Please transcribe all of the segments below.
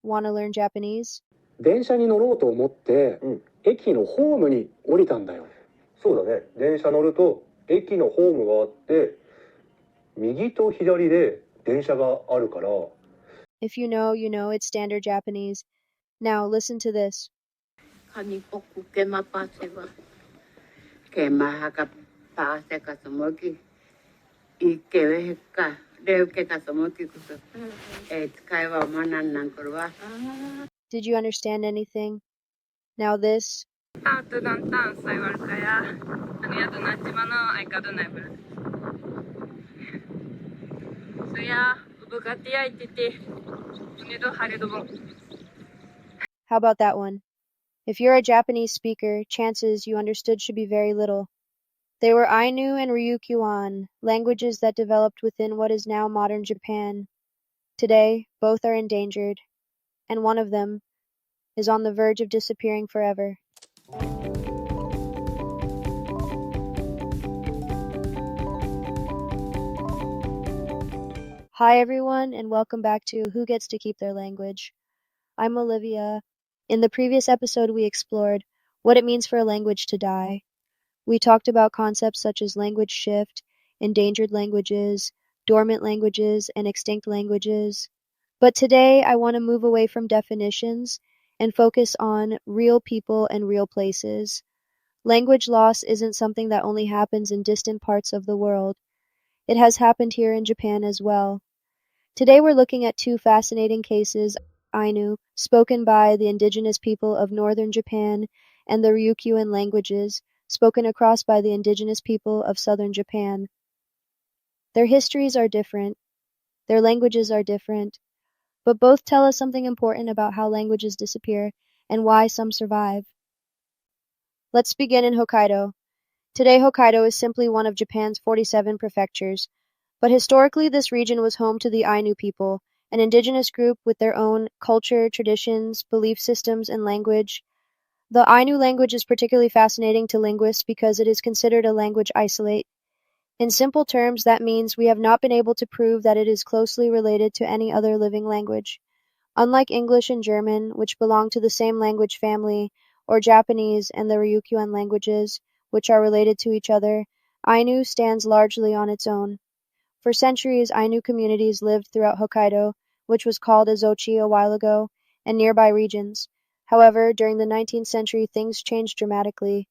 Want to learn Japanese? 電車に乗ろうと思って、駅のホームに降りたんだよ。そうだね。電車乗ると駅のホームがあって、右と左で電車があるから。If you know, you know. It's standard Japanese. Now listen to this. カニポクケマパセバケマハカパセカスモキイケウェヘカレウケカスモキクス使いはマナンナンクルワ。 Did you understand anything? Now this. Ato dantan saywal kaya aniado na chimano ay kadunay bro. Suya ubugati ay titi unido harido bon. How about that one? If you're a Japanese speaker, chances you understood should be very little. They were Ainu and Ryukyuan, languages that developed within what is now modern Japan. Today, both are endangered, and one of them is on the verge of disappearing forever. Hi everyone, and welcome back to Who Gets to Keep Their Language? I'm Olivia. In the previous episode, we explored what it means for a language to die. We talked about concepts such as language shift, endangered languages, dormant languages, and extinct languages. But today, I want to move away from definitions and focus on real people and real places. Language loss isn't something that only happens in distant parts of the world. It has happened here in Japan as well. Today we're looking at two fascinating cases, Ainu, spoken by the indigenous people of northern Japan, and the Ryukyuan languages, spoken across by the indigenous people of southern Japan. Their histories are different, their languages are different, but both tell us something important about how languages disappear and why some survive. Let's begin in Hokkaido. Today Hokkaido is simply one of Japan's 47 prefectures, but historically this region was home to the Ainu people, an indigenous group with their own culture, traditions, belief systems, and language. The Ainu language is particularly fascinating to linguists because it is considered a language isolate. In simple terms, that means we have not been able to prove that it is closely related to any other living language. Unlike English and German, which belong to the same language family, or Japanese and the Ryukyuan languages, which are related to each other, Ainu stands largely on its own. For centuries, Ainu communities lived throughout Hokkaido, which was called Azochi a while ago, and nearby regions. However, during the 19th century, things changed dramatically.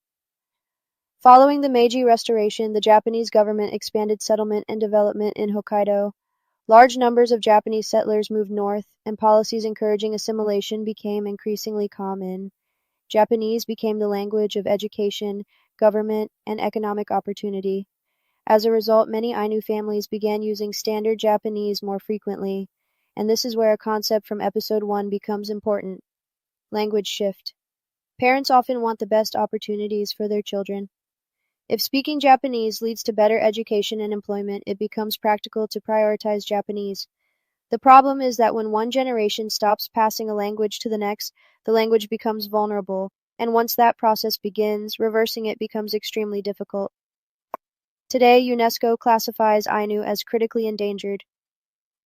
Following the Meiji Restoration, the Japanese government expanded settlement and development in Hokkaido. Large numbers of Japanese settlers moved north, and policies encouraging assimilation became increasingly common. Japanese became the language of education, government, and economic opportunity. As a result, many Ainu families began using standard Japanese more frequently, and this is where a concept from episode 1 becomes important: language shift. Parents often want the best opportunities for their children. If speaking Japanese leads to better education and employment, it becomes practical to prioritize Japanese. The problem is that when one generation stops passing a language to the next, the language becomes vulnerable, and once that process begins, reversing it becomes extremely difficult. Today, UNESCO classifies Ainu as critically endangered.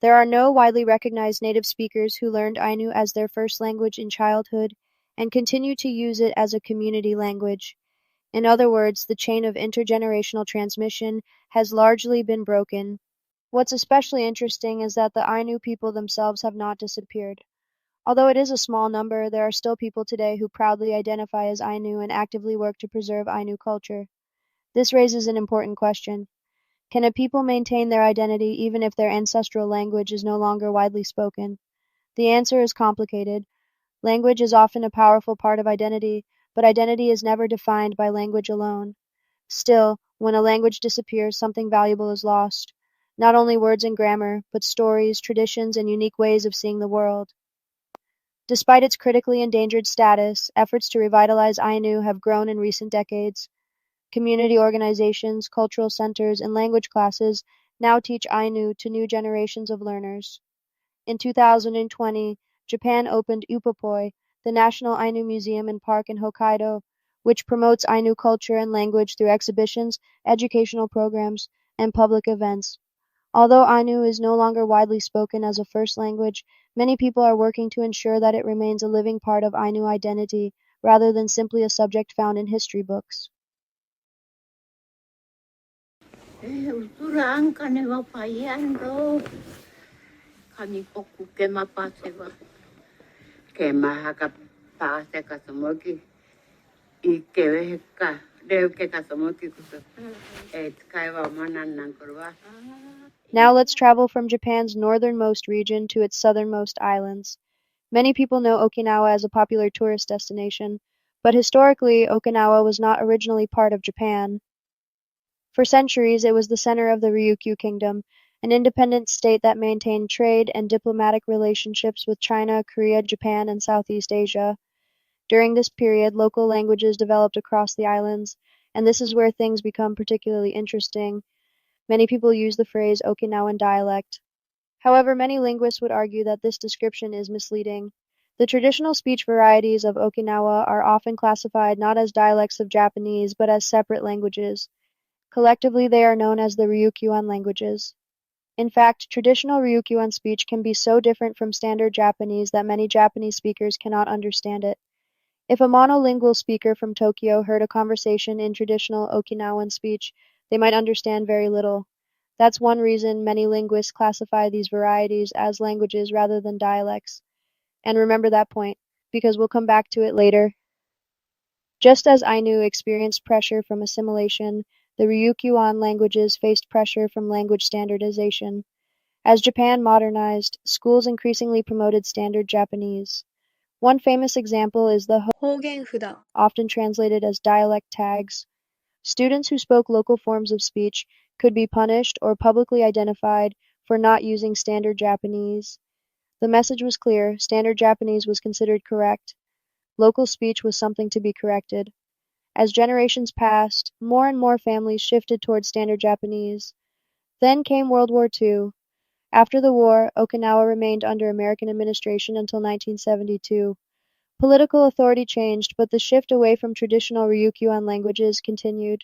There are no widely recognized native speakers who learned Ainu as their first language in childhood and continue to use it as a community language. In other words, the chain of intergenerational transmission has largely been broken. What's especially interesting is that the Ainu people themselves have not disappeared. Although it is a small number, there are still people today who proudly identify as Ainu and actively work to preserve Ainu culture. This raises an important question. Can a people maintain their identity even if their ancestral language is no longer widely spoken? The answer is complicated. Language is often a powerful part of identity, but identity is never defined by language alone. Still, when a language disappears, something valuable is lost. Not only words and grammar, but stories, traditions, and unique ways of seeing the world. Despite its critically endangered status, efforts to revitalize Ainu have grown in recent decades. Community organizations, cultural centers, and language classes now teach Ainu to new generations of learners. In 2020, Japan opened Upapoi, the National Ainu Museum and Park in Hokkaido, which promotes Ainu culture and language through exhibitions, educational programs, and public events. Although Ainu is no longer widely spoken as a first language, Many people are working to ensure that it remains a living part of Ainu identity, rather than simply a subject found in history books. Usuran kani wa payando. Kani poku ke mapase wa. Ke mahaka pase ka samoki. Ike vehe ka. Leo ke ka samoki kusa. Kai wa manan kurwa. Now let's travel from Japan's northernmost region to its southernmost islands. Many people know Okinawa as a popular tourist destination, but historically, Okinawa was not originally part of Japan. For centuries, it was the center of the Ryukyu Kingdom, an independent state that maintained trade and diplomatic relationships with China, Korea, Japan, and Southeast Asia. During this period, local languages developed across the islands, and this is where things become particularly interesting. Many people use the phrase Okinawan dialect. However, many linguists would argue that this description is misleading. The traditional speech varieties of Okinawa are often classified not as dialects of Japanese, but as separate languages. Collectively, they are known as the Ryukyuan languages. In fact, traditional Ryukyuan speech can be so different from standard Japanese that many Japanese speakers cannot understand it. If a monolingual speaker from Tokyo heard a conversation in traditional Okinawan speech, they might understand very little. That's one reason many linguists classify these varieties as languages rather than dialects. And remember that point, because we'll come back to it later. Just as Ainu experienced pressure from assimilation, the Ryukyuan languages faced pressure from language standardization. As Japan modernized, schools increasingly promoted standard Japanese. One famous example is the 方言札 often translated as dialect tags. Students who spoke local forms of speech could be punished or publicly identified for not using standard Japanese. The message was clear: standard Japanese was considered correct. Local speech was something to be corrected. As generations passed, more and more families shifted towards standard Japanese. Then came World War II. After the war, Okinawa remained under American administration until 1972. Political authority changed, but the shift away from traditional Ryukyuan languages continued.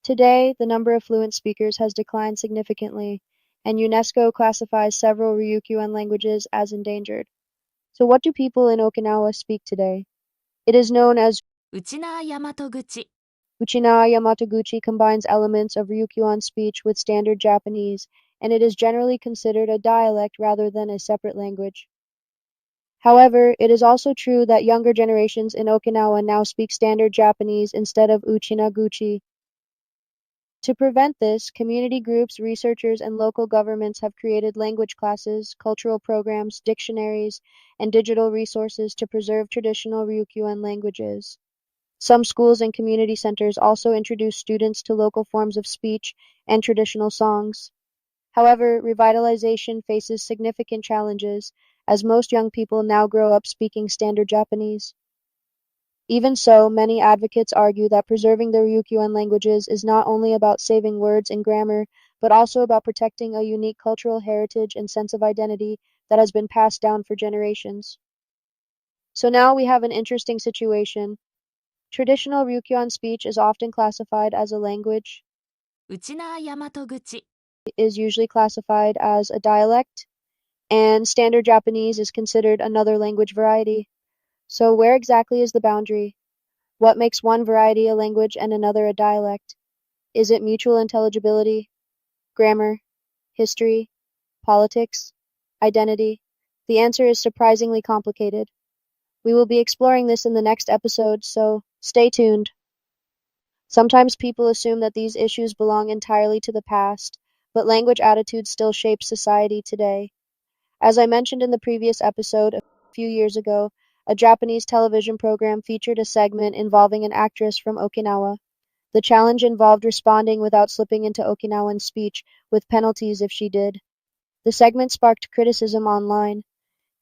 Today, the number of fluent speakers has declined significantly, and UNESCO classifies several Ryukyuan languages as endangered. So what do people in Okinawa speak today? It is known as うちな大和口 Uchina Yamatoguchi combines elements of Ryukyuan speech with standard Japanese, and it is generally considered a dialect rather than a separate language. However, it is also true that younger generations in Okinawa now speak standard Japanese instead of Uchina-guchi. To prevent this, community groups, researchers, and local governments have created language classes, cultural programs, dictionaries, and digital resources to preserve traditional Ryukyuan languages. Some schools and community centers also introduce students to local forms of speech and traditional songs. However, revitalization faces significant challenges, as most young people now grow up speaking standard Japanese. Even so, many advocates argue that preserving the Ryukyuan languages is not only about saving words and grammar, but also about protecting a unique cultural heritage and sense of identity that has been passed down for generations. So now we have an interesting situation. Traditional Ryukyuan speech is often classified as a language, うちな大和口 is usually classified as a dialect, and standard Japanese is considered another language variety. So where exactly is the boundary? What makes one variety a language and another a dialect? Is it mutual intelligibility, grammar, history, politics, identity? The answer is surprisingly complicated. We will be exploring this in the next episode, so stay tuned. Sometimes people assume that these issues belong entirely to the past, but language attitudes still shape society today. As I mentioned in the previous episode, a few years ago, a Japanese television program featured a segment involving an actress from Okinawa. The challenge involved responding without slipping into Okinawan speech, with penalties if she did. The segment sparked criticism online.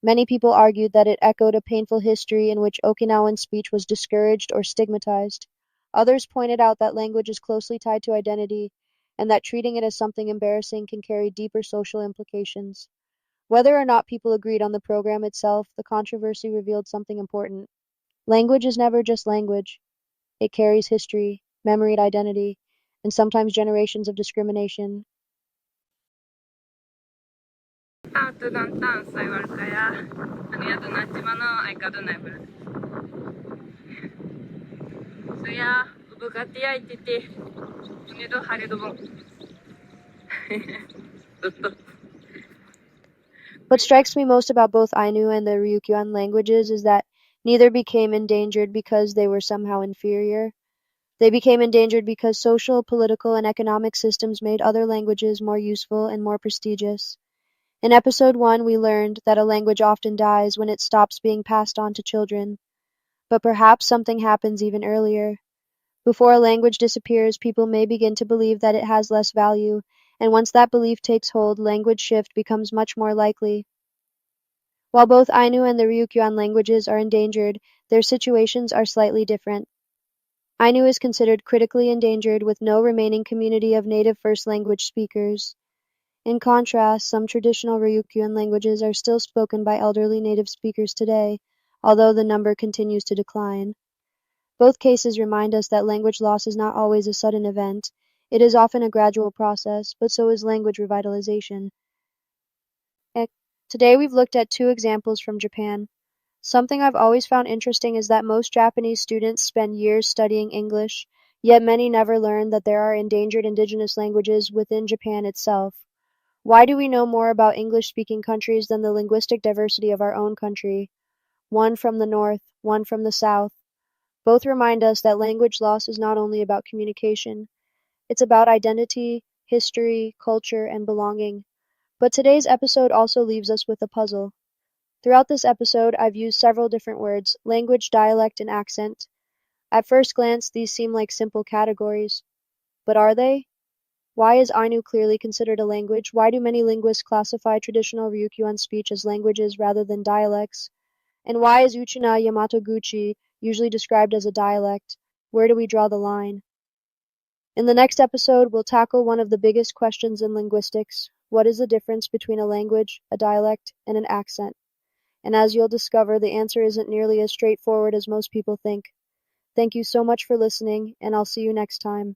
Many people argued that it echoed a painful history in which Okinawan speech was discouraged or stigmatized. Others pointed out that language is closely tied to identity, and that treating it as something embarrassing can carry deeper social implications. Whether or not people agreed on the program itself, the controversy revealed something important. Language is never just language. It carries history, memory, and identity, and sometimes generations of discrimination. Tanto dantan saywal kaya. Aniado nachimano ay kadunay. Suya ubukati ay titi. Unido harido. What strikes me most about both Ainu and the Ryukyuan languages is that neither became endangered because they were somehow inferior. They became endangered because social, political, and economic systems made other languages more useful and more prestigious. In episode 1, we learned that a language often dies when it stops being passed on to children. But perhaps something happens even earlier. Before a language disappears, people may begin to believe that it has less value, and once that belief takes hold, language shift becomes much more likely. While both Ainu and the Ryukyuan languages are endangered, their situations are slightly different. Ainu is considered critically endangered with no remaining community of native first language speakers. In contrast, some traditional Ryukyuan languages are still spoken by elderly native speakers today, although the number continues to decline. Both cases remind us that language loss is not always a sudden event. It is often a gradual process, but so is language revitalization. Today we've looked at 2 examples from Japan. Something I've always found interesting is that most Japanese students spend years studying English, yet many never learn that there are endangered indigenous languages within Japan itself. Why do we know more about English-speaking countries than the linguistic diversity of our own country? One from the north, one from the south. Both remind us that language loss is not only about communication. It's about identity, history, culture, and belonging. But today's episode also leaves us with a puzzle. Throughout this episode, I've used several different words: language, dialect, and accent. At first glance, these seem like simple categories. But are they? Why is Ainu clearly considered a language? Why do many linguists classify traditional Ryukyuan speech as languages rather than dialects? And why is Uchina Yamatoguchi usually described as a dialect? Where do we draw the line? In the next episode, we'll tackle one of the biggest questions in linguistics. What is the difference between a language, a dialect, and an accent? And as you'll discover, the answer isn't nearly as straightforward as most people think. Thank you so much for listening, and I'll see you next time.